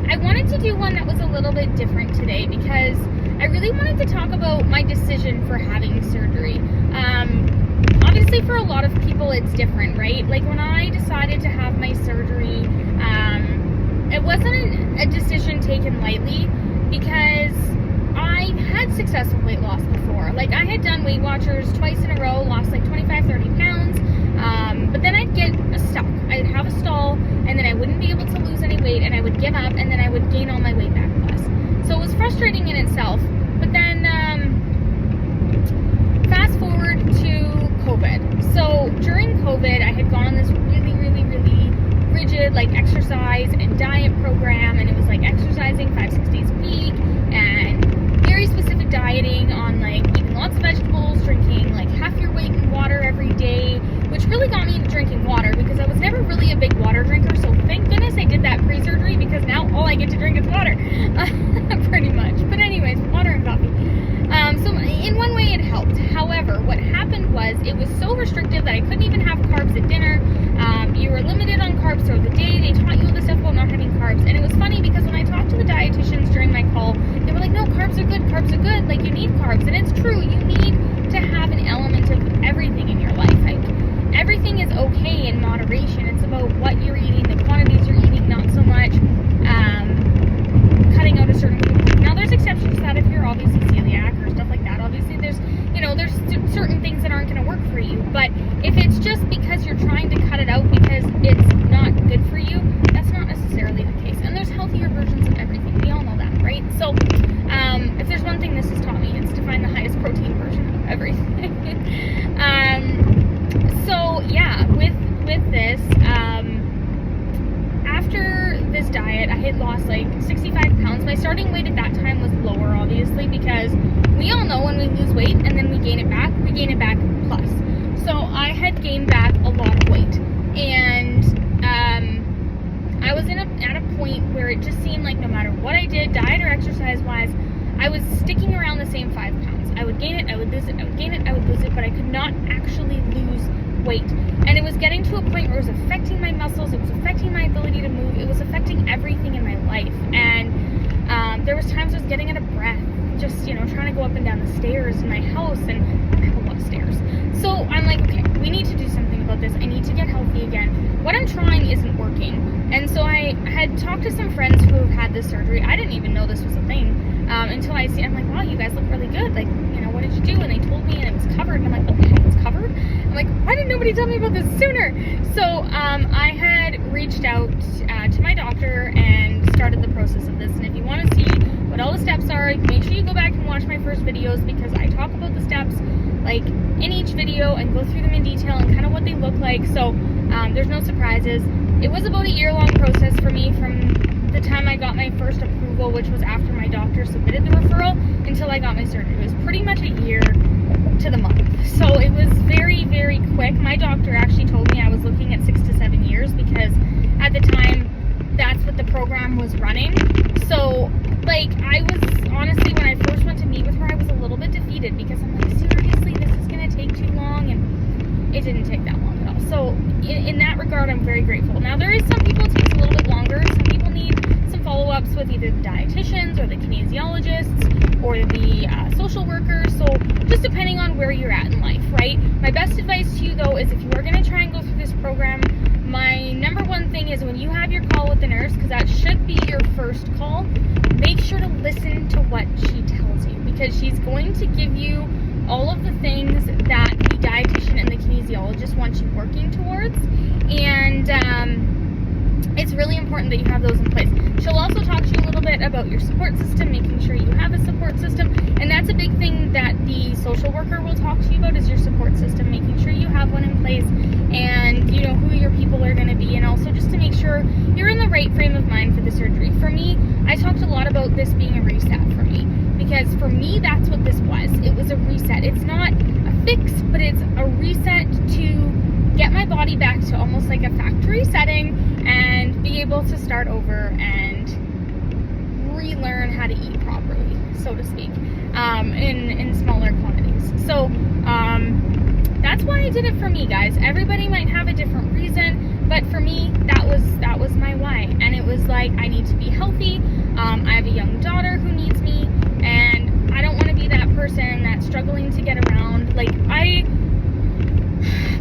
I wanted to do one that was a little bit different today because I really wanted to talk about my decision for having surgery. Obviously for a lot of people it's different, right? Like when I decided to have my surgery, it wasn't a decision taken lightly because I had successful weight loss before. Like I had done Weight Watchers twice in a row, lost like 25, 30 pounds, but then I'd get stuck. I'd have a stall and then I wouldn't be able to lose any weight and I would give up and then I would gain all my weight back plus. So it was frustrating in itself. But then fast forward to COVID. So during COVID, I had gone on this really, really, really rigid like exercise and diet program, and it was like exercising 5-6 days a week and very specific dieting on like eating lots of vegetables, drinking like half your weight in water every day, which really got me into drinking water because I was never really a big water drinker. So thank goodness I did that pre-surgery because now all I get to drink is water, pretty much. But anyways, water and coffee. So in one way it helped. However, what happened was it was so restrictive that I couldn't even have carbs at dinner. You were limited on carbs throughout the day. They taught you all this stuff about not having carbs. And it was funny because when I talked to the dietitians during my call, they were like, no, carbs are good. Like you need carbs. And it's true. You need to have an element of everything in your life. Like everything is okay in moderation. It's about what you're eating, the quantities you're eating, not so much cutting out a certain food. Now there's exceptions to that if you're obviously celiac or stuff like that. Obviously there's certain things that aren't going to work for you. But if it's just because you're trying to cut it out because it's not good for you, that's not necessarily the case. And there's healthier versions of everything. We all know that, right? So if there's one thing this has taught me, it's to find the highest protein version of everything. So yeah, with this, after this diet, I had lost like 65 pounds. My starting weight at that time was lower, obviously, because we all know when we lose weight and then we gain it back plus. So I had gained back a lot of weight, and I was at a point where it just seemed like no matter what I did, diet or exercise wise, I was sticking around the same 5 pounds. I would gain it, I would lose it, I would gain it, I would lose it, but I could not actually lose weight. And it was getting to a point where it was affecting my muscles, it was affecting my ability to move, it was affecting everything in my life. And there was times I was getting out of breath, just, trying to go up and down the stairs in my house, and I have a lot of stairs. So I'm like, okay, we need to do something about this. I need to get healthy again. What I'm trying isn't working. And so I had talked to some friends who have had this surgery. I didn't even know this was a thing until I'm like, wow, you guys look really good. Like, what did you do? And they told me, and it was covered. And I'm like, okay, it's covered? I'm like, why didn't nobody tell me about this sooner? So I had reached out to my doctor and started the process of this. And if you want to see what all the steps are, make sure you go back and watch my first videos because I talk about the steps like in each video and go through them in detail and kind of what they look like. So there's no surprises. It was about a year-long process for me from the time I got my first approval, which was after my doctor submitted the referral, until I got my surgery. It was pretty much a year to the month. So it was very, very quick. My doctor actually told me I was looking at 6 to 7 years because at the time that's what the program was running. So like I was honestly, when I first went to meet with her, I was a little bit defeated because I'm like, seriously, this is going to take too long, and it didn't take that long at all. So in that regard, I'm very grateful. Now there is some people it takes a little bit longer. Some people need some follow-ups with either the dietitians or the kinesiologists or the social workers. So just depending on where you're at in life, right? My best advice to you though is if you are going to try and go through this program, my number one thing is when you have your call with the nurse, because that should be your first call, make sure to listen to what she tells you, because she's going to give you all of the things that the dietitian and the kinesiologist want you working towards, and it's really important that you have those in place. She'll also talk to you a little bit about your support system, making sure you have a support system, and that's a big thing that the social worker will talk to you about is your support system, making sure you have one in place, and who your people are going to be, and also just to make sure you're in the right frame of mind for the surgery. For me, I talked a lot about this being a reset for me, because for me that's what this was. It was a reset. It's not a fix, but it's a reset to get my body back to almost like a factory setting and be able to start over and relearn how to eat properly, so to speak, in smaller quantities. So that's why I did it for me, guys. Everybody might have a different reason, but for me that was my why. And it was like like I need to be healthy. I have a young daughter who needs me, and I don't want to be that person that's struggling to get around. Like, I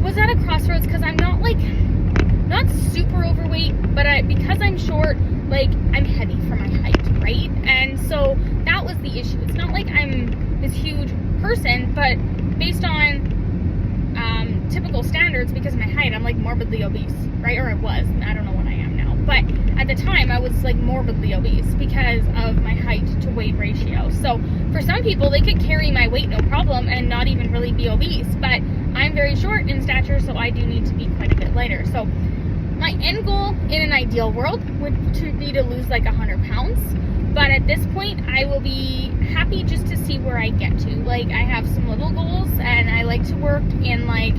was at a crossroads because I'm not super overweight, but because I'm short, like, I'm heavy for my height, right? And so that was the issue. It's not like I'm this huge person, but based on typical standards, because of my height, I'm like morbidly obese, right? Or I was. I don't know what I am now, but at the time I was like morbidly obese because of my height to weight ratio. So for some people, they could carry my weight no problem and not even really be obese, but I'm very short in stature, so I do need to be quite a bit lighter. So my end goal in an ideal world would be to lose like 100 pounds. But at this point, I will be happy just to see where I get to. Like, I have some little goals, and I like to work in like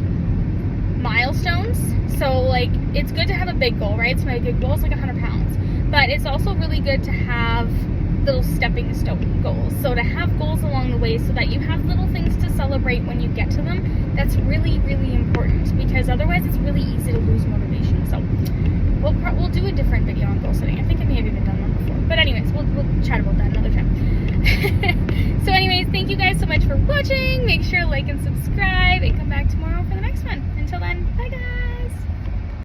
milestones. So like, it's good to have a big goal, right? So my big goal is like 100 pounds. But it's also really good to have little stepping stone goals. So to have goals along the way so that you have little things to celebrate when you get to them, that's really, really important, because otherwise it's really easy to lose motivation. So we'll do a different video on goal setting. I think I may have even done one before. But anyways, we'll chat about that another time. So anyways, thank you guys so much for watching. Make sure to like and subscribe, and come back tomorrow for the next one. Until then, bye guys.